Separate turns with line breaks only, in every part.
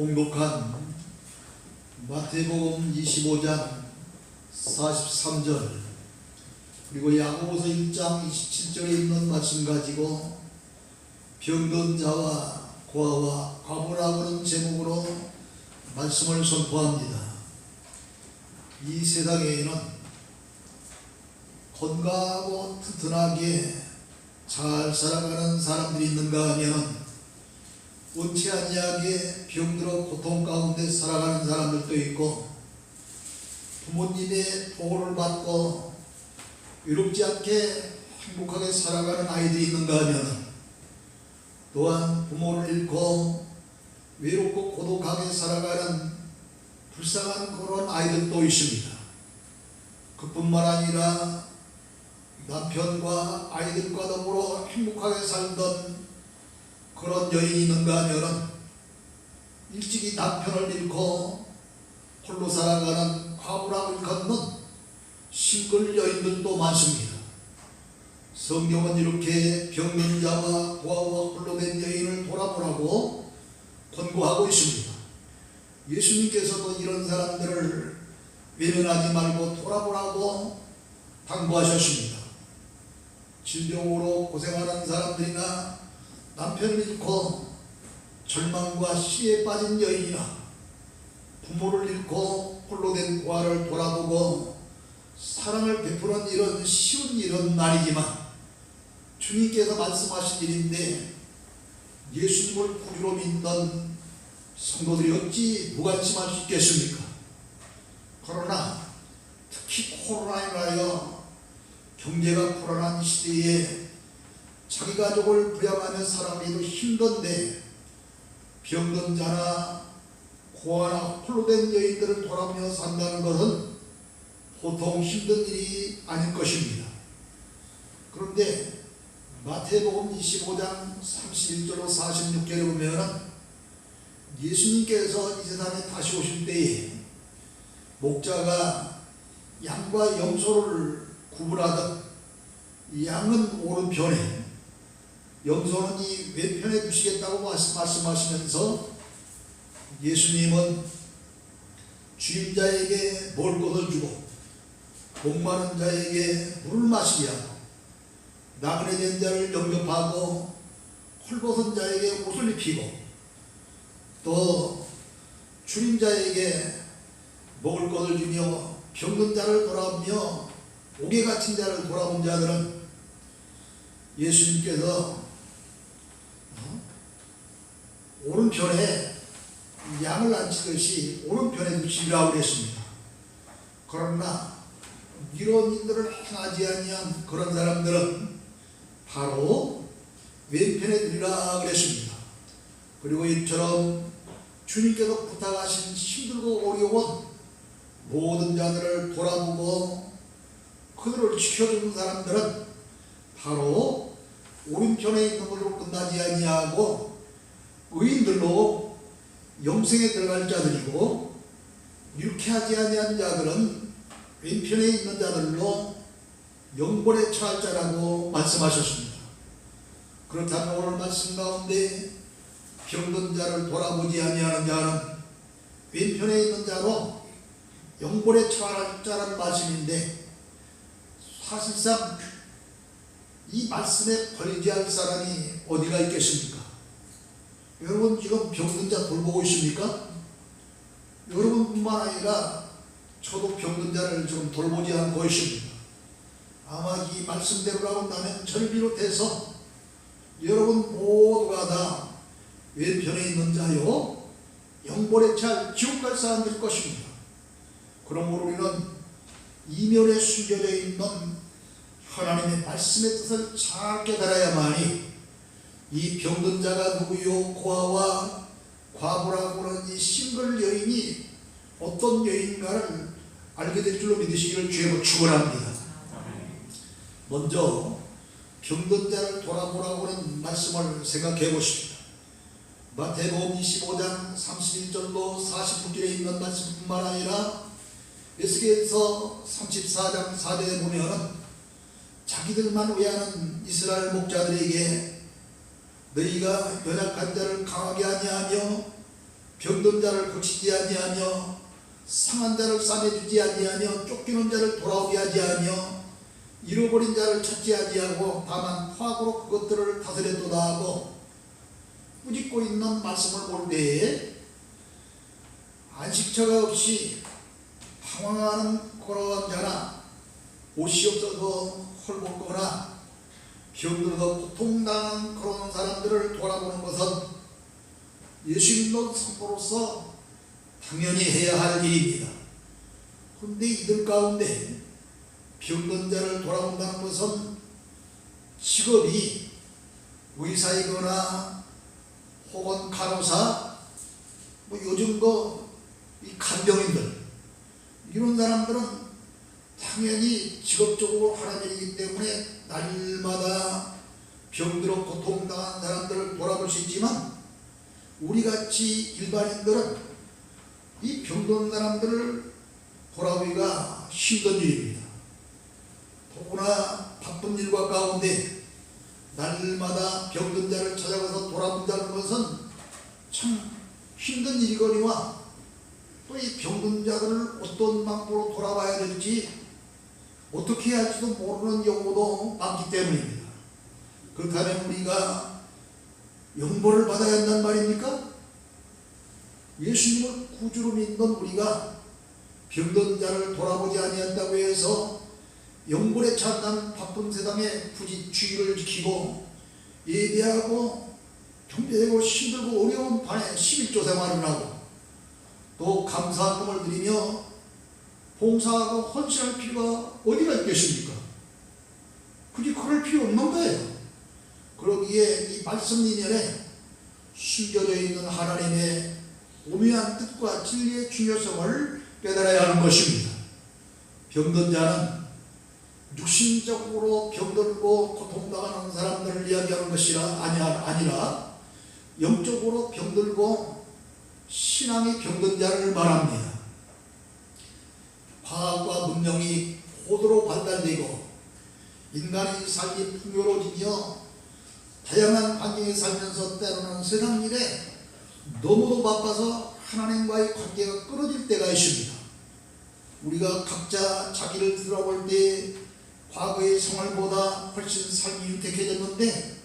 봉독한 마태복음 25장 43절 그리고 야고보서 1장 27절에 있는 말씀 가지고 병든 자와 고아와 과부라고는 제목으로 말씀을 선포합니다. 이 세상에는 건강하고 튼튼하게 잘 살아가는 사람들이 있는가 하면 원치 아니하게 병들어 고통 가운데 살아가는 사람들도 있고, 부모님의 보호를 받고 외롭지 않게 행복하게 살아가는 아이들이 있는가 하면, 또한 부모를 잃고 외롭고 고독하게 살아가는 불쌍한 그런 아이들도 있습니다. 그뿐만 아니라 남편과 아이들과 더불어 행복하게 살던 그런 여인이 있는가 하면은 일찍이 남편을 잃고 홀로 살아가는 과부라고 일컫는 싱글 여인들도 많습니다. 성경은 이렇게 병든 자와 고아와 홀로 된 여인을 돌아보라고 권고하고 있습니다. 예수님께서도 이런 사람들을 외면하지 말고 돌아보라고 당부하셨습니다. 질병으로 고생하는 사람들이나 남편을 잃고 절망과 시에 빠진 여인이나 부모를 잃고 홀로 된 고아를 돌아보고 사랑을 베푸는 이런 쉬운 이런 날이지만, 주님께서 말씀하신 일인데 예수님을 구주로 믿는 성도들이 어찌 무관심할 수 있겠습니까? 그러나 특히 코로나에 인하여 경제가 불안한 시대에 자기 가족을 부양하는 사람이 힘든데 병든 자나 고아나 홀로 된 여인들을 돌아보며 산다는 것은 보통 힘든 일이 아닐 것입니다. 그런데 마태복음 25장 31절로 46절에 보면 예수님께서 이 세상에 다시 오실 때에 목자가 양과 염소를 구분하듯 양은 오른편에 염소는 이 왼편에 두시겠다고 말씀하시면서 예수님은 주임자에게 먹을 것을 주고 목마른 자에게 물을 마시게 하고 나그네 된 자를 영접하고 헐벗은 자에게 옷을 입히고 또 주임자에게 먹을 것을 주며 병든 자를 돌아보며 옥에 갇힌 자를 돌아본 자들은 예수님께서 오른편에 양을 앉히듯이 오른편에 두시라고 그랬습니다. 그러나 이런 일들을 행하지 아니한 그런 사람들은 바로 왼편에 두리라 그랬습니다. 그리고 이처럼 주님께서 부탁하신 힘들고 어려운 모든 자들을 돌아보고 그들을 지켜주는 사람들은 바로 오른편에 있는 것으로 끝나지 아니하고 의인들로 영생에 들어갈 자들이고, 이렇게 하지 아니한 자들은 왼편에 있는 자들로 영벌에 처할 자라고 말씀하셨습니다. 그렇다면 오늘 말씀 가운데 병든 자를 돌아보지 아니하는 자는 왼편에 있는 자로 영벌에 처할 자라는 말씀인데, 사실상 이 말씀에 걸리지 사람이 어디가 있겠습니까? 여러분 지금 병든 자 돌보고 있습니까? 여러분뿐만 아니라 저도 병든 자를 지금 돌보지 않고 있습니다. 아마 이 말씀대로라고 나는 저를 비롯해서 여러분 모두가 다 왼편에 있는 자요 영벌에 찰 지옥 갈 사람들 것입니다. 그러므로 우리는 이면에 숨겨져 있는 하나님의 말씀의 뜻을 잘 깨달아야만이 이 병든 자가 누구요 고아와 과부라고 하는 이 싱글 여인이 어떤 여인가를 알게 될 줄로 믿으시기를 주의 축원합니다. 먼저 병든 자를 돌아보라고 하는 말씀을 생각해 보십시다. 마태복음 25장 31절로 49절에 있는 말씀뿐만 아니라 에스겔서 34장 4절에 보면 자기들만 외하는 이스라엘 목자들에게 너희가 연약한 자를 강하게 아니하며 병든 자를 고치지 아니하며 상한 자를 싸매주지 아니하며 쫓기는 자를 돌아오게 하지 아니하며 잃어버린 자를 찾지 아니하고 다만 화학으로 그것들을 다스렸도다 하고 꾸짖고 있는 말씀을 볼 때에 안식처가 없이 방황하는 고라한 자나 옷이 없어서 헐벗거나 병들어서 고통당하는 그런 사람들을 돌아보는 것은 예수님도 성도로서 당연히 해야 할 일입니다. 그런데 이들 가운데 병든 자를 돌아본다는 것은 직업이 의사이거나 혹은 간호사, 요즘 이 간병인들 이런 사람들은 당연히 직업적으로 하는 일이기 때문에 날마다 병들어 고통당한 사람들을 돌아볼 수 있지만 우리같이 일반인들은 이 병든 사람들을 돌아보기가 힘든 일입니다. 더구나 바쁜 일과 가운데 날마다 병든 자를 찾아가서 돌아본다는 것은 참 힘든 일이거니와 또 이 병든 자들을 어떤 방법으로 돌아봐야 될지 어떻게 해야 할지도 모르는 경우도 많기 때문입니다. 그렇다면 우리가 영보를 받아야 한단 말입니까? 예수님을 구주로 믿는 우리가 병든 자를 돌아보지 아니한다고 해서 영불에 찬단 바쁜 세상에 굳이 주의를 지키고 예배하고 경배하고 힘들고 어려운 반에 11조 생활을 하고 또 감사금을 드리며 봉사하고 헌신할 필요가 어디가 있겠습니까? 굳이 그럴 필요 없는 거예요. 그러기에 이 말씀 이면에 숨겨져 있는 하나님의 오묘한 뜻과 진리의 중요성을 깨달아야 하는 것입니다. 병든 자는 육신적으로 병들고 고통당하는 사람들을 이야기하는 것이 아니라 영적으로 병들고 신앙이 병든 자를 말합니다. 과학과 문명이 고도로 발달되고 인간의 삶이 풍요로워지며 다양한 환경에 살면서 때로는 세상 일에 너무도 바빠서 하나님과의 관계가 끊어질 때가 있습니다. 우리가 각자 자기를 들어볼 때 과거의 생활보다 훨씬 삶이 윤택해졌는데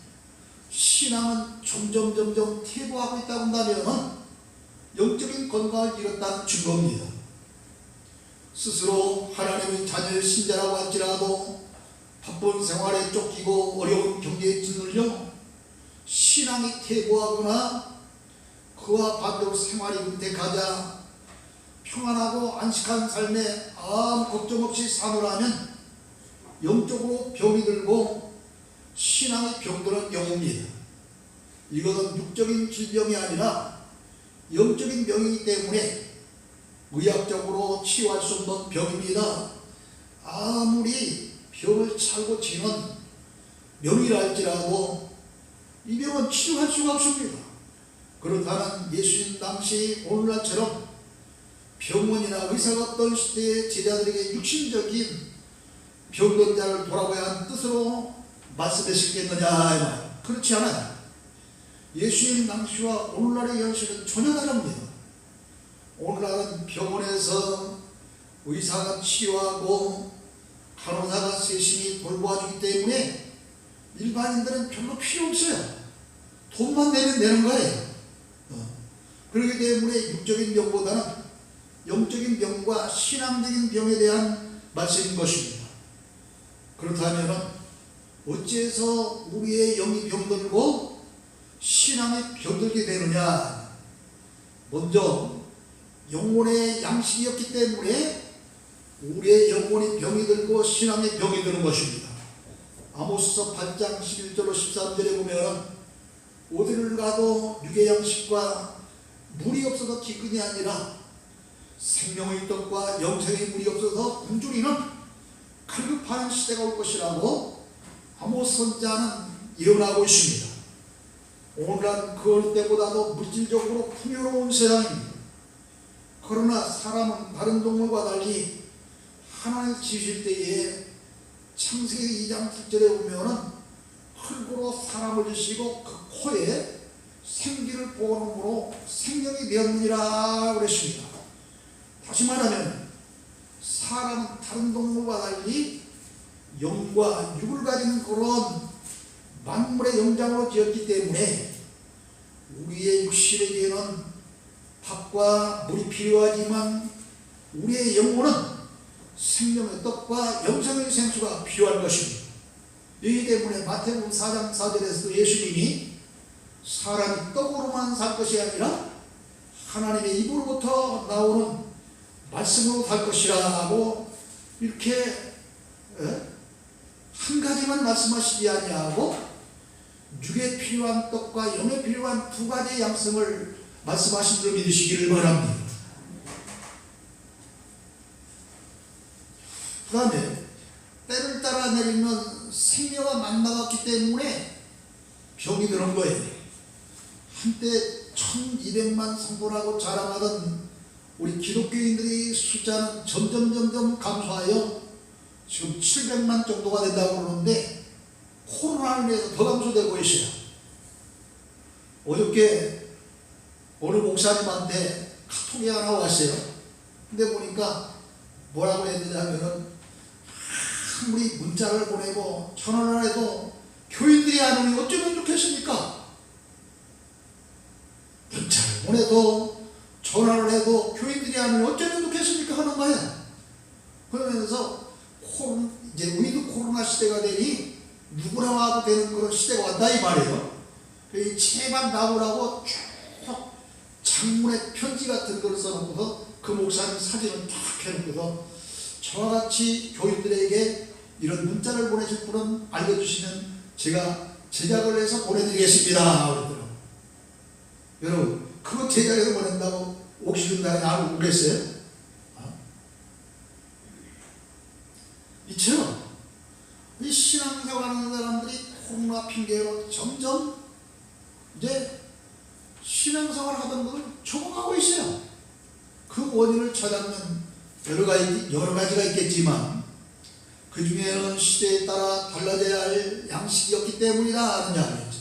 신앙은 점점 퇴보하고 있다고 한다면 영적인 건강을 잃었다는 증거입니다. 스스로 하나님의 자녀의 신자라고 할지라도 바쁜 생활에 쫓기고 어려운 경제에 짓눌려 신앙이 퇴보하거나 그와 반대로 생활이 윤택하자 평안하고 안식한 삶에 아무 걱정 없이 사노라면 영적으로 병이 들고 신앙이 병드는 경우입니다. 이것은 육적인 질병이 아니라 영적인 병이기 때문에 의학적으로 치유할 수 없는 병입니다. 아무리 병을 차고 치는 명이라 할지라도 이 병은 치료할 수가 없습니다. 그렇다면 예수님 당시 오늘날처럼 병원이나 의사가 없던 시대의 제자들에게 육신적인 병든 자를 돌아봐야 하는 뜻으로 말씀하셨겠느냐? 그렇지 않아요. 예수님 당시와 오늘날의 현실은 전혀 다릅니다. 오늘날은 병원에서 의사가 치료하고 간호사가 세심히 돌보아주기 때문에 일반인들은 별로 필요 없어요. 돈만 내면 되는 거예요. 그렇기 때문에 육적인 병보다는 영적인 병과 신앙적인 병에 대한 말씀인 것입니다. 그렇다면 어째서 우리의 영이 병들고 신앙이 병들게 되느냐? 먼저 영혼의 양식이었기 때문에 우리의 영혼이 병이 들고 신앙의 병이 드는 것입니다. 아모스서 8장 11절로 13절에 보면 어디를 가도 육의 양식과 물이 없어서 기근이 아니라 생명의 떡과 영생의 물이 없어서 굶주리는 갈급한 시대가 올 것이라고 아모스 선지자는 예언하고 있습니다. 오늘날 그 어느 때보다도 물질적으로 풍요로운 세상입니다. 그러나 사람은 다른 동물과 달리 하나님을 지으실 때에 창세기 2장 7절에 보면은 흙으로 사람을 지으시고 그 코에 생기를 부어놓음으로 생명이 생명이 되었느니라 그랬습니다. 다시 말하면 사람은 다른 동물과 달리 영과 육을 가진 그런 만물의 영장으로 지었기 때문에 우리의 육신에게는 밥과 물이 필요하지만 우리의 영혼은 생명의 떡과 영생의 생수가 필요한 것입니다. 이기 때문에 마태복음 4장 4절에서도 예수님이 사람이 떡으로만 살 것이 아니라 하나님의 입으로부터 나오는 말씀으로 살 것이라고 이렇게 한 가지만 말씀하시지 아니하고 육에 필요한 떡과 영에 필요한 두 가지의 양성을 말씀하신 줄 믿으시기를 바랍니다. 그 다음에 때를 따라 내리면 생명과 만나갔기 때문에 병이 드는 거예요. 한때 1200만 성도라고 자랑하던 우리 기독교인들이 숫자는 점점 감소하여 지금 700만 정도가 된다고 그러는데 코로나로 인해서 더 감소되고 있어요. 어저께 어느 목사님한테 카톡이 하나 왔어요. 근데 보니까 뭐라고 했느냐면은 아무리 문자를 보내고 전화를 해도 교인들이 안 오니 어쩌면 좋겠습니까? 문자를 보내도 전화를 해도 교인들이 안 오니 어쩌면 좋겠습니까? 하는 거야. 그러면서 이제 우리도 코로나 시대가 되니 누구나 와도 되는 그런 시대가 왔다 이 말이에요. 제발 나오라고 쭉 장문의 편지 같은 걸 써놓고서 그 목사님 사진을 쫙 해놓고서 저와 같이 교인들에게 이런 문자를 보내실 분은 알려주시면 제가 제작을 해서 보내드리겠습니다. 그러더라고요. 여러분 그거 제작해서 보낸다고 옥시준 나라에 알고 그랬어요? 이처럼 이 신앙생활하는 사람들이 코로나 핑계로 점점 이제 신앙생활 하던 것을 적응하고 있어요. 그 원인을 찾아보면 여러 가지가 있겠지만 그 중에는 시대에 따라 달라져야 할 양식이었기 때문이라는 이야기죠.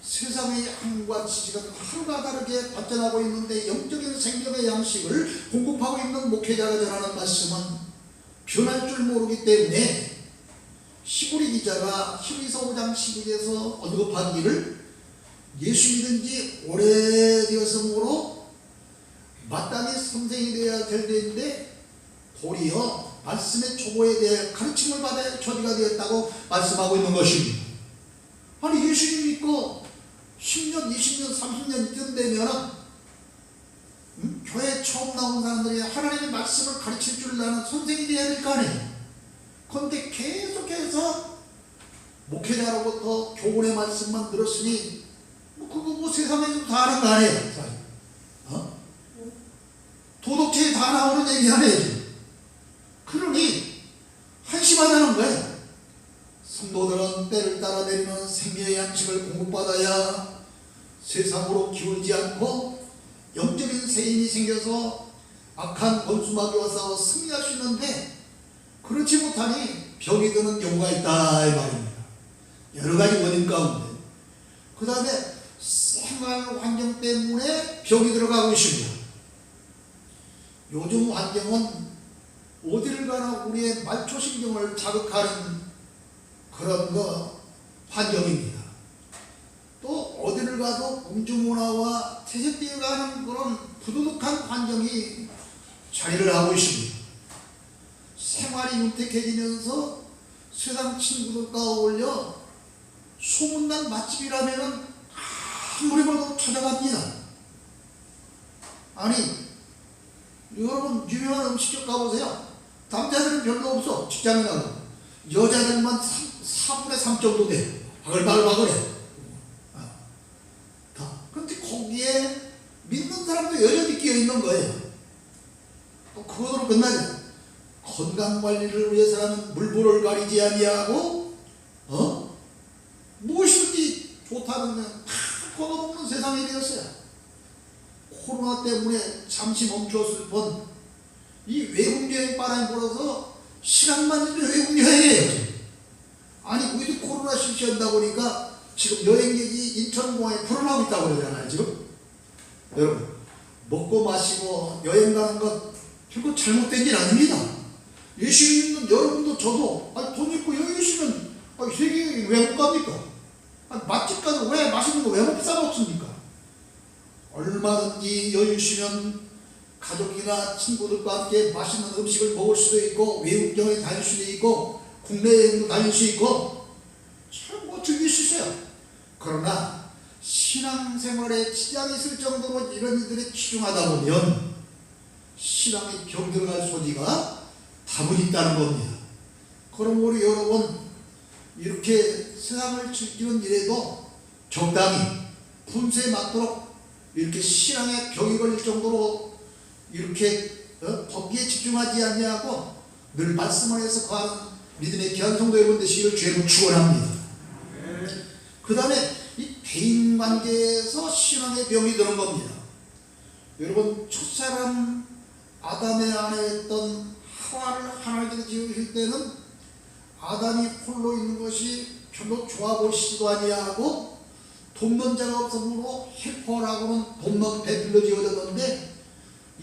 세상의 학문과 지식은 하루가 다르게 발전하고 있는데 영적인 생명의 양식을 공급하고 있는 목회자가 전하는 말씀은 변할 줄 모르기 때문에 히브리 기자가 히브리서 5장 12절에서 언급하기를 예수 믿은 지 오래되었으므로 마땅히 선생이 되어야 될 때인데 도리어 말씀의 초보에 대해 가르침을 받아야 초리가 되었다고 말씀하고 있는 것입니다. 아니 예수님 믿고 10년, 20년, 30년 이쯤 되면 교회에 처음 나온 사람들이 하나님의 말씀을 가르칠 줄 아는 선생이 되어야 될 거 아니에요. 그런데 계속해서 목회자로부터 교훈의 말씀만 들었으니 그거 세상에 다 아는 거 아니에요. 도덕체에 다 나오는 얘기 아니에요. 그러니 한심하다는 거예요. 성도들은 때를 따라 내리는 생명의 양식을 공급받아야 세상으로 기울지 않고 영적인 세인이 생겨서 악한 원수마귀와 싸워 승리할 수 있는데 그렇지 못하니 병이 드는 경우가 있다 이 말입니다. 여러 가지 원인 가운데 그 다음에 생활 환경 때문에 병이 들어가고 있습니다. 요즘 환경은 어디를 가나 우리의 말초신경을 자극하는 그런 환경입니다. 또 어디를 가도 음주문화와 퇴색되어가는 그런 부도덕한 환경이 자리를 하고 있습니다. 생활이 윤택해지면서 세상 친구들과 어울려 소문난 맛집이라면 아무리 봐도 찾아갑니다. 아니 여러분 유명한 음식점 가보세요. 남자들은 별로 없어. 직장에 가고 여자들만 4분의 3 정도 돼. 바글바글해. 그런데 거기에 믿는 사람도 여전히 끼어있는 거예요. 또 그것으로 끝나죠. 건강관리를 위해서는 물보를 가리지 아니하고 무엇이든지 좋다는 건 다 걷어먹는 세상이 되었어요. 코로나 때문에 잠시 멈추었을 뿐 이 외국여행 바람이 불어서 시간만 있는 외국여행이에요. 아니 우리도 코로나 실시한다 보니까 지금 여행객이 인천공항에 불어나고 있다고 그러잖아요. 지금 여러분, 먹고 마시고 여행 가는 것 결코 잘못된 일 아닙니다. 예수 믿는 여러분도 저도 돈 있고 여유 있으면 세계 왜 못 갑니까? 맛집 가서 왜 맛있는 거 왜 못 사 먹습니까? 얼마든지 여유 있으면 가족이나 친구들과 함께 맛있는 음식을 먹을 수도 있고 외국 여행 다닐 수도 있고 국내 여행도 다닐 수 있고 참 즐길 수 있어요. 그러나 신앙생활에 지장이 있을 정도로 이런 일들에 치중하다 보면 신앙이 병들어갈 소지가 다분히 있다는 겁니다. 그러므로 여러분, 이렇게 세상을 즐기는 일에도 적당히 분수에 맞도록 이렇게 신앙에 병이 걸릴 정도로 이렇게 거기에 집중하지 아니하고 늘 말씀을 해서 거하는 믿음의 귀한 성도 여러분 되시기를 주의로 축원합니다. 그 다음에 이 대인관계에서 신앙의 병이 드는 겁니다. 여러분, 첫사람 아담의 아내였던 하와를 하나님께서 지으실 때는 아담이 홀로 있는 것이 별로 좋아 보이시지도 아니하고 돕는 자가 없으므로 헬퍼라고는 돕는 배필로 지어졌는데,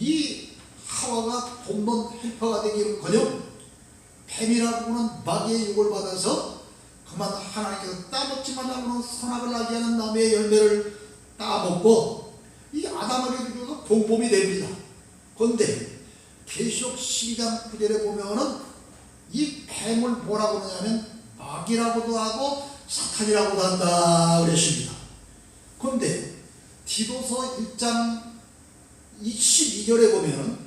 이 하와가 돕는 헬퍼가 되기는커녕 뱀이라고는 마귀의 유혹을 받아서 그만 하나님께서 따먹지만 하고는 선악을 나게 하는 나무의 열매를 따먹고 이 아담에게 주어서 공범이 됩니다. 그런데 계시록 12장 9절에 보면은 이 뱀을 뭐라고 하냐면 마귀라고도 하고 사탄이라고도 한다 그랬습니다. 그런데 디도서 1장 12절에 보면은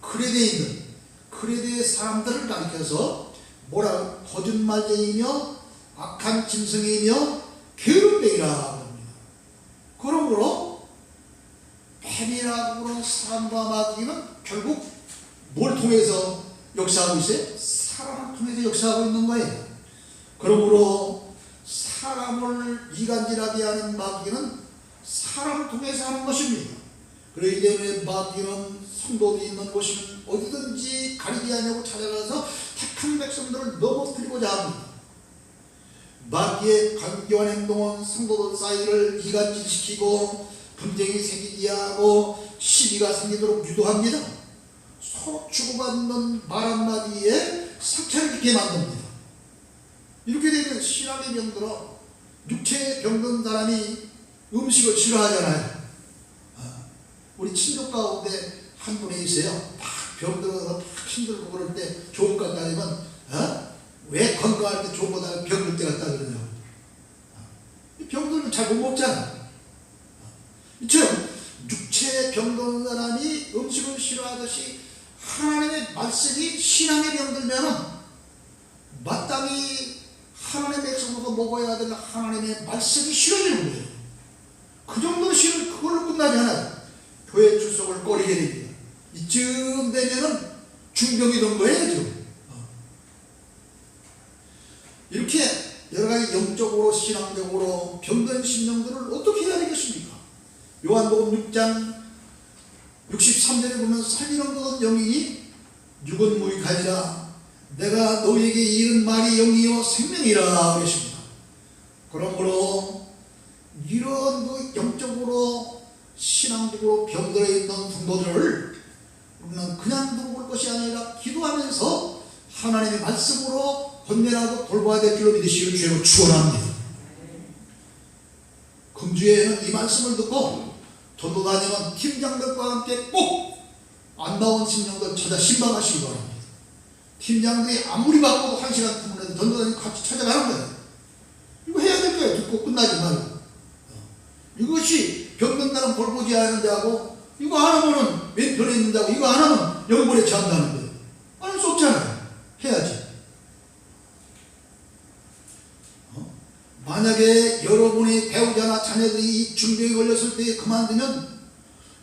그레데의 사람들을 가리켜서 뭐라고 거짓말쟁이며 악한 짐승이며 게으름뱅이라 합니다. 그러므로 뱀이라고 하는 사람과 마귀는 결국 뭘 통해서 역사하고 있어요? 사람을 통해서 역사하고 있는 거예요. 그러므로 사람을 이간질하게 하는 마귀는 사람을 통해서 하는 것입니다. 그렇기 때문에 마귀는 성도들이 있는 곳이면 어디든지 가리지 않냐고 찾아가서 택한 백성들을 넘어뜨리고자 합니다. 마귀의 간교한 행동은 성도들 사이를 이간질시키고 분쟁이 생기게 하고 시비가 생기도록 유도합니다. 서로 주고받는 말 한마디에 상처를 입게 만듭니다. 이렇게 되면 신앙의 병들어 육체에 병든 사람이 음식을 싫어하잖아요. 우리 친족 가운데 한 분이 있어요. 막 병들어서 막 힘들고 그럴 때 좋은 것 같다면 왜 건강할 때 좋은 거다 병들 때 같다 그러냐. 병들면 잘 못 먹잖아. 이처럼 육체에 병든 사람이 음식을 싫어하듯이 하나님의 말씀이 신앙에 병들면은 마땅히 하나님의 백성으로 먹어야 될 하나님의 말씀이 싫어지는 거예요. 그 정도로 싫으면 그걸로 끝나지 않아요. 교회 출석을 꺼리게 됩니다. 이쯤 되면은 중병이 된 거예요, 지금. 이렇게 여러 가지 영적으로 신앙적으로 병든 심령들을 어떻게 해야 되겠습니까? 요한복음 6장 63절에 보면 살리는 것은 영이니 육은 무익하니라. 내가 너희에게 이른 말이 영이요 생명이라 그랬습니다. 그러므로 이런 영적으로 신앙적으로 병들어 있는 성도들을 우리는 그냥 두고 볼 것이 아니라 기도하면서 하나님의 말씀으로 건면하고 돌봐야 될 줄로 믿으시기를 주님으로 축원합니다. 금주에는 이 말씀을 듣고 전도 다니는 팀장들과 함께 꼭 안 나온 심령들 찾아 신방하시기 바랍니다. 팀장들이 아무리 바빠도 1시간 동안에도 전도 다니고 같이 찾아가는 거예요. 이거 해야 될 거예요. 듣고 끝나지 말고. 이것이 병든다는 볼보지 않은 자고, 이거 안 하면은 왼편에 있는 자고, 이거 안 하면 영벌에 처한다는 거예요. 할 수 없잖아요. 해야지. 만약에 여러분이 배우자나 자녀들이 중병에 걸렸을 때 그만두면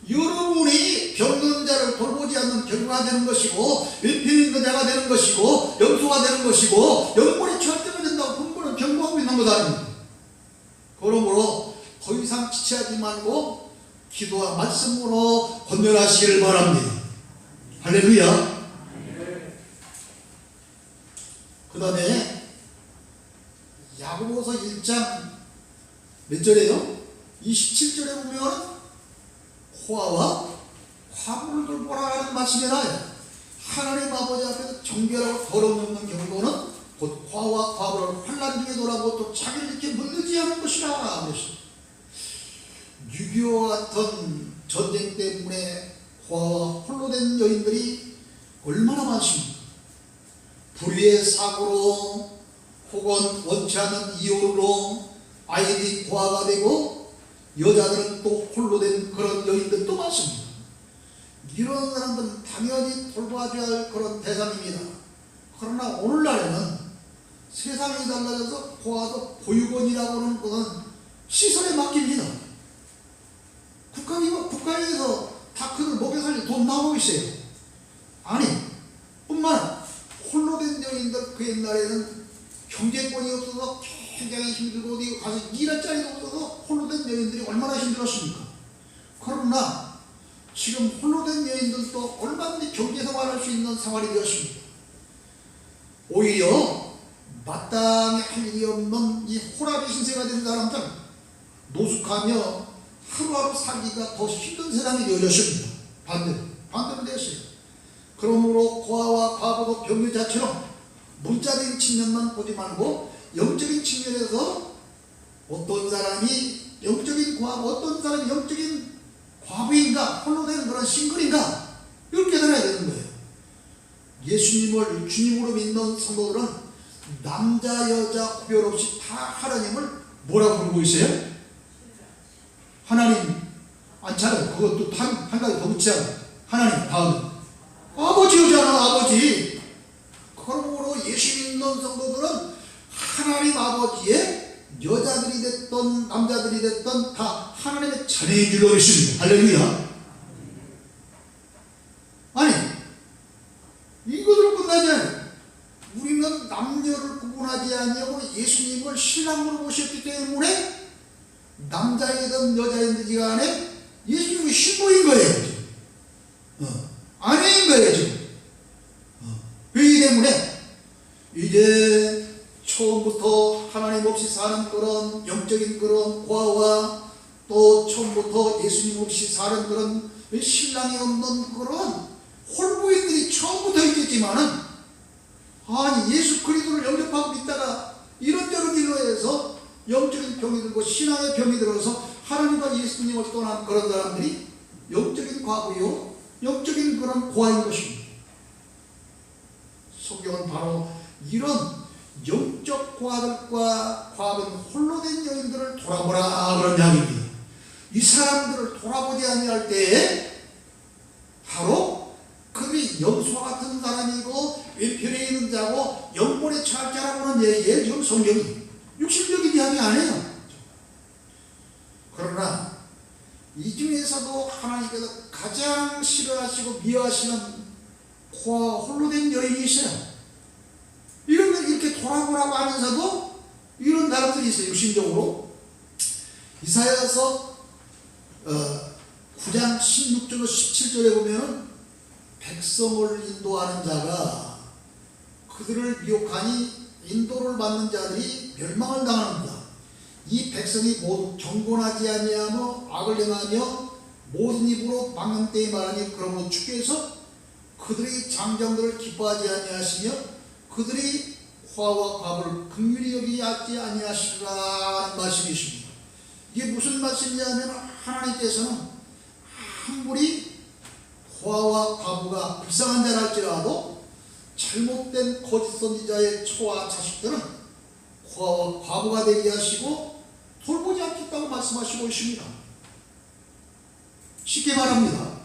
여러분이 병든 자를 돌보지 않는 결과가 되는 것이고, 왼편에 있는 자가 되는 것이고, 염소가 되는 것이고, 영벌에 처할 때가 된다고 본부는 경고하고 있는 것 아닙니까? 그러므로 더 이상 지체하지 말고 기도와 말씀으로 권면하시기를 바랍니다. 할렐루야. 그 다음에 야고보서 1장 몇 절이에요? 27절에 보면 고아와 과부를 돌보라 하는 말씀에 나요. 하나님 아버지 앞에서 정결하고 더러움없는 경고는 곧 고아와 과부를 환난 중에 돌아보고 또 자기를 이렇게 물르지 않은 것이라 그랬습니다. 6.25와 같은 전쟁 때문에 고아와 홀로 된 여인들이 얼마나 많습니까? 불의의 사고로 혹은 원치 않는 이유로 아이들이 고아가 되고 여자들은 또 홀로 된 그런 여인들도 많습니다. 이런 사람들은 당연히 돌봐줘야 할 그런 대상입니다. 그러나 오늘날에는 세상이 달라져서 고아도 보육원이라고 하는 것은 시설에 맡깁니다. 국가에서 다 그들 먹여 살릴 돈 나오고 있어요. 아니, 뿐만 아니라 홀로 된 여인들, 그 옛날에는 경제권이 없어서 굉장히 힘들고 어디 가서 일할 자리가 없어서 홀로 된 여인들이 얼마나 힘들었습니까? 그러나 지금 홀로 된 여인들도 얼마든지 경제생활할 수 있는 생활이 되었습니다. 오히려 마땅히 할 일이 없는 이 호라비 신세가 된 사람들, 노숙하며 하루하루 살기가 더 힘든 세상이 되어졌습니다. 반대로 되었어요. 그러므로 고아와 과부도 병유 자체로 문자적인 측면만 보지 말고 영적인 측면에서 어떤 사람이 영적인 고아고 어떤 사람이 영적인 과부인가, 홀로 된 그런 싱글인가, 이걸 깨달아야 되는 거예요. 예수님을 주님으로 믿는 성도들은 남자 여자 구별 없이 다 하나님을 뭐라고 부르고 있어요? 하나님 않잖아요. 그것도 한 가지 더 붙이잖아요. 하나님 다음 아버지잖아. 아버지. 그러므로 예수 믿는 성도들은 하나님 아버지의 여자들이 됐던 남자들이 됐던 다 하나님의 자녀인 줄로 믿습니다. 할렐루야. 아니, 이것으로 끝나지 않아요. 우리는 남녀를 구분하지 아니하고 예수님을 신랑으로 모셨기 때문에 남자이든 여자이든 간에 예수님이 신부인 거예요. 아내인 거예요 지금. 그렇기 때문에 이제 처음부터 하나님 없이 사는 그런 영적인 그런 고아와 또 처음부터 예수님 없이 사는 그런 신랑이 없는 그런 홀부인들이 처음부터 있겠지만은, 아니 예수 그리스도를 영접하고 믿다가 이런저런 일로 해서 영적인 병이 들고 신앙의 병이 들어서 하나님과 예수님을 떠난 그런 사람들이 영적인 과부요 영적인 그런 고아인 것입니다. 성경은 바로 이런 영적 고아들과 과부는 홀로 된 여인들을 돌아보라 그런 이야기입니다. 이 사람들을 돌아보지 아니할 때에 바로 그들이 염소와 같은 사람이고 왼편에 있는 자고 영혼에 처할 자라고 하는 얘기예요. 지금 성경이 육신적인 이야기 아니에요. 그러나 이 중에서도 하나님께서 가장 싫어하시고 미워하시는 고아와 홀로 된 여인이 있어요. 이런 걸 이렇게 돌아보라고 하면서도 이런 사람들이 있어요. 육신적으로. 이사야서 9장 16절로 17절에 보면 백성을 인도하는 자가 그들을 미혹하니 인도를 받는 자들이 멸망을 당합니다. 이 백성이 모두 경건하지 아니하며 악을 행하며 모든 입으로 막는 때에 말하니 그러므로 주께서 그들의 장정들을 기뻐하지 아니하시며 그들이 고아와 과부를 긍휼히 여기지 아니하시리라는 말씀이십니다. 이게 무슨 말씀이냐면 하나님께서는 아무리 고아와 과부가 불쌍한 자라 할지라도 잘못된 거짓 선지자의 처와 자식들은 고아와 과부가 되게 하시고 돌보지 않겠다고 말씀하시고 있습니다. 쉽게 말합니다.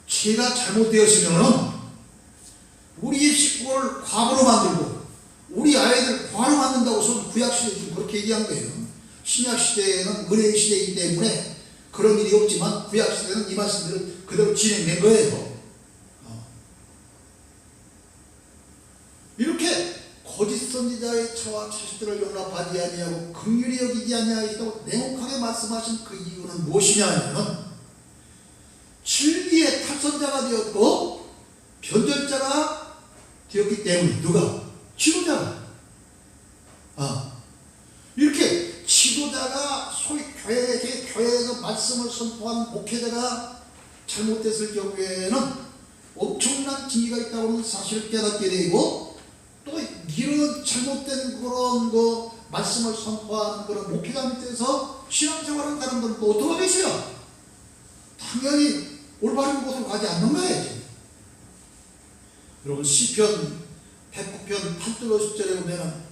죄가 잘못되었으면 우리의 식구를 과부로 만들고 우리 아이들 과로 만든다고 해서 구약시대에 좀 그렇게 얘기한 거예요. 신약시대에는 은혜의 시대이기 때문에 그런 일이 없지만 구약시대는 이 말씀들을 그대로 진행된 거예요. 이렇게 거짓 선지자의 처와 자식들을 용납하지 아니하고 긍휼히 여기지 아니하겠다고 냉혹하게 말씀하신 그 이유는 무엇이냐 하면 진리의 탈선자가 되었고 변절자가 되었기 때문에 누가? 지도자가. 이렇게 지도자가 소위 교회에서 말씀 말씀을 선포한 목회자가 잘못됐을 경우에는 엄청난 징계가 있다고 하는 사실을 깨닫게 되고, 또 이런 잘못된 그런 말씀을 선포하는 그런 목회자 밑에서 신앙생활하는 사람들은 또 어떻게 하겠어요? 당연히 올바른 곳으로 가지 않는 거예요. 여러분, 시편 109편 8절 10절에 보면은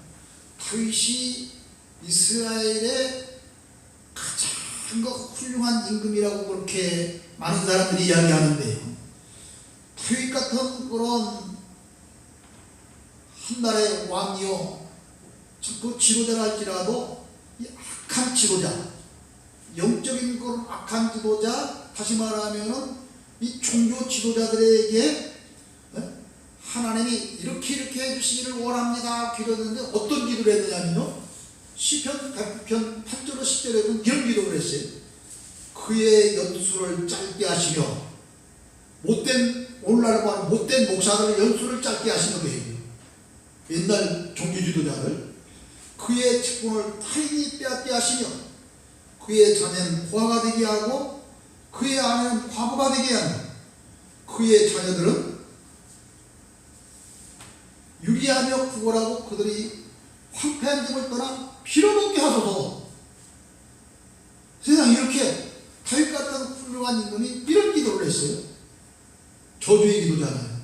다윗이 이스라엘의 가장 훌륭한 임금이라고 그렇게 많은 사람들이 이야기하는데요. 다윗 같은 그런 한 나라의 왕이요, 그 지도자라 할지라도 이 악한 지도자, 영적인 그런 악한 지도자, 다시 말하면은 이 종교 지도자들에게 하나님이 이렇게 해주시기를 원합니다 기도했는데 어떤 기도를 했느냐면요, 시편 109편 8절 10절에 보면 이런 기도를 했어요. 그의 연수를 짧게 하시며, 오늘날 말하는 못된 목사들의 연수를 짧게 하시는 거예요. 옛날 종교 지도자들, 그의 직분을 타인이 빼앗게 하시며, 그의 자녀는 고아가 되게 하고 그의 아내는 과부가 되게 하며, 그의 자녀들은 유리하며 구걸하고 그들이 황폐한 집을 떠나 빌어먹게 하소서. 세상 이렇게 다윗 같은 훌륭한 임금이 이런 기도를 했어요. 저주의 기도잖아요.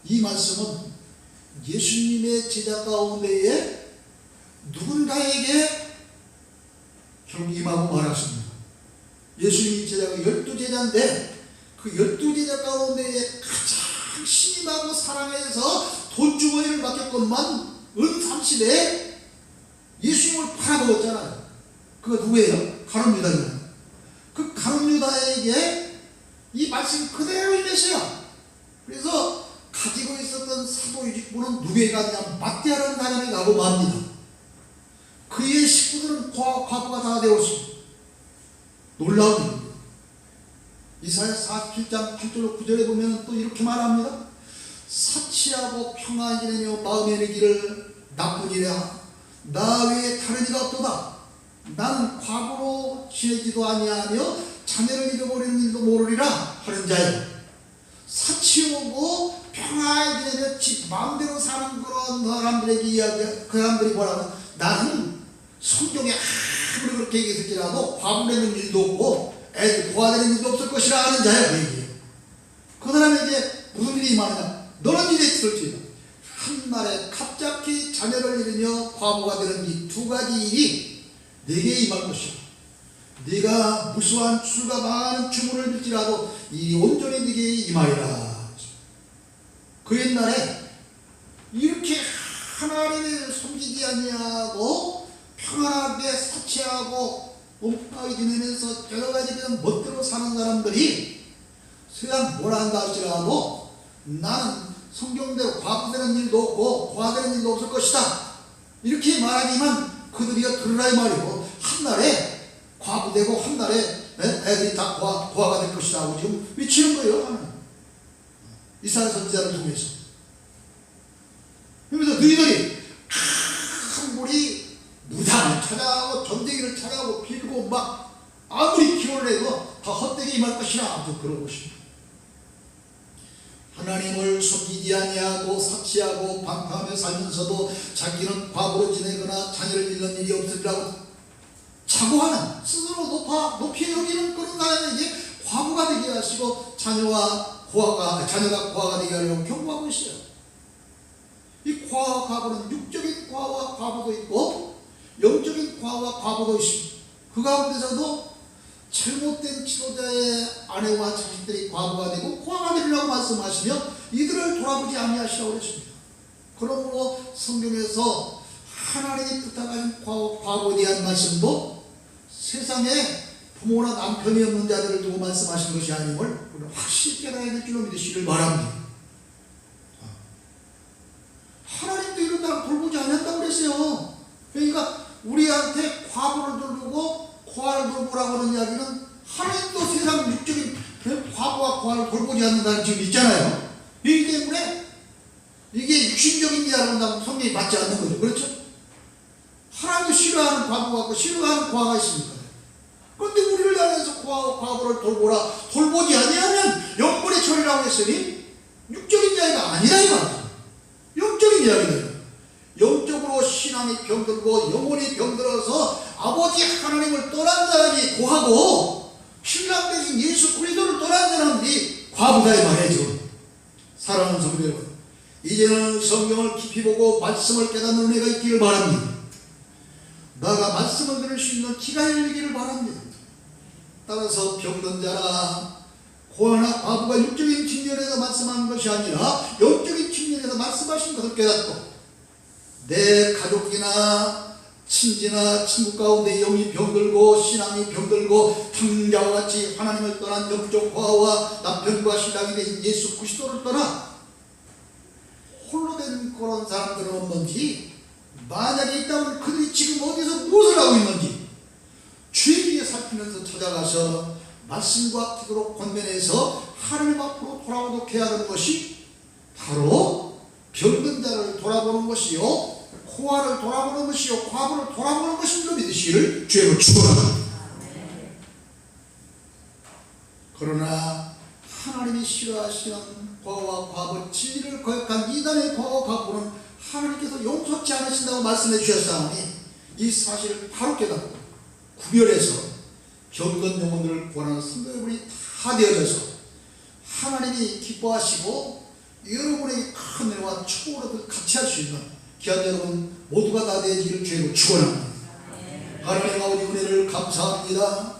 이 말씀은 예수님의 제자 가운데에 누군가에게 결국 임하고 말았습니다. 예수님이 제자가 12제자인데 그 12제자 가운데에 가장 신임하고 사랑해서 돈 주머니를 맡겼건만 은 30에 예수님을 팔아먹었잖아요. 그거 누구예요? 가룟 유다잖아요. 그 가룟 유다에게 이 말씀 그대로 임했어요. 그래서 가지고 있었던 사도 유직분은 누구에게 갔냐? 마띠아라는 사람이 가고 맙니다. 그의 식구들은 과부가 다 되었습니다. 놀라운 일입니다. 이사야 47장 8절 9절에 보면 또 이렇게 말합니다. 사치하고 평안히 지내며 마음에 이르기를 나쁜 일이야 나 외에 다른 이가 없도다. 나는 과부로 지내지도 아니하며 자녀를 잃어버리는 일도 모르리라 하는 자여. 사치하고 평안히 지내며 지 마음대로 사는 그런 사람들에게 이야기, 그 사람들이 뭐라면 나는 성경에 아무리 그렇게 얘기했을지라도 과부되는 일도 없고 애들 고아되는 일도 없을 것이라 하는 자야. 그 얘기예요. 그 사람에게 무슨 일이 임하느냐? 너는 이래 들을지어다. 한날에 갑자기 자녀를 잃으며 과부가 되는 이 두 가지 일이 네게 임할 것이야. 네가 무수한 추수가 많은 주문을 빌지라도 이 온전히 네게 임하리라. 그 옛날에 이렇게 하나님을 섬기지 아니하고 평안하게 사치하고 몸뚱하게 지내면서 여러 가지 그냥 멋대로 사는 사람들이 세상 뭐라 한다 할지라도 나는 성경대로 과부되는 일도 없고 고아되는 일도 없을 것이다. 이렇게 말하지만 그들이가 들으라 이 말이고, 한날에 과부되고 한날에 애들이 다 고아가 될 것이다 하고 지금 미치는 거예요. 하나님. 이스라엘 선지자를 통해서. 그래서 너희들이 큰 물이 무장을 찾아가고 전쟁이를 찾아가고 빌고 막 아무리 기도를 해도 다 헛되게 임할 것이라 그러고 있습니다. 하나님을 섬기지 아니하고 사치하고 방탕하며 살면서도 자기는 과부로 지내거나 자녀를 잃는 일이 없으리라고 자고하는, 스스로 높이 여기는 그런 사람에게 과부가 되게 하시고 자녀가 고아가 되게 하려고 경고하고 있어요. 이 과와 과부는 육적인 과와 과부도 있고 영적인 과와 과부도 있습니다. 그 가운데서도 잘못된 지도자의 아내와 자식들이 과부가 되고 고아가 되리라고 말씀하시며 이들을 돌아보지 아니하시라고 그랬습니다. 그러므로 성경에서 하나님이 부탁하신 과부에 대한 말씀도 세상에 부모나 남편이 없는 자들을 두고 말씀하신 것이 아님을 우리는 확실히 깨달아야 될 줄로 믿으시길 바랍니다. 하나님도 이런 사람 돌보지 않는다고 그랬어요. 그러니까 우리한테 과부를 돌보고 고아를 돌보라고 하는 이야기는 하나님도 세상 육적인 과부와 고아를 돌보지 않는다는 지금 있잖아요. 이기 때문에 이게 육신적인 이야기를 한다면 성경이 맞지 않는 거죠. 그렇죠? 하나님도 싫어하는 과부와 미워하고 싫어하는 과가 있습니까? 그런데 우리를 향해서 과부를 돌보라, 돌보지 아니하면 영분의 처리라고 했으니 육적인 이야기가 아니라 이 말이죠. 영적인 이야기다. 영적으로 신앙이 병들고 영혼이 병들어서 아버지 하나님을 떠난 사람이 고하고 신랑 대신 예수 그리스도를 떠난 사람들이 과부다 이 말이죠. 사랑하는 성도 여러분, 이제는 성경을 깊이 보고 말씀을 깨닫는 은혜가 있기를 바랍니다. 나가 말씀을 들을 수 있는 귀가 열리기를 바랍니다. 따라서 병든 자나 고아나 과부가 육적인 측면에서 말씀하는 것이 아니라 영적인 측면에서 말씀하신 것을 깨닫고 내 가족이나 친지나 친구 가운데 영이 병들고 신앙이 병들고 탕자와 같이 하나님을 떠난 영적 고아와 남편과 신랑이 되신 예수 그리스도를 떠나 홀로 된 그런 사람들은 없는지, 만약에 있다면 그들이 지금 어디서 무엇을 하고 있는지 주의에 살피면서 찾아가서 말씀과 기도로 권면해서 하나님 앞으로 돌아오도록 해야 하는 것이 바로 병든 자를 돌아보는 것이요, 고아를 돌아보는 것이요, 과부를 돌아보는 것인 줄 믿으시기를 주의로 축원합니다. 그러나 하나님이 싫어하시는 과와 과부, 진리를 거역한 이단의 과와 과부는 하나님께서 용서치 않으신다고 말씀해 주셨사오니 이 사실을 바로 깨닫고 구별해서 병든 영혼들을 구원하는 성도 여러분이 다 되어져서 하나님이 기뻐하시고 여러분에게 큰 은혜와 축복을 같이 할 수 있는 귀한 여러분 모두가 다 되어지기를 주의로 축원합니다. 하나님 아버지 은혜를 감사합니다.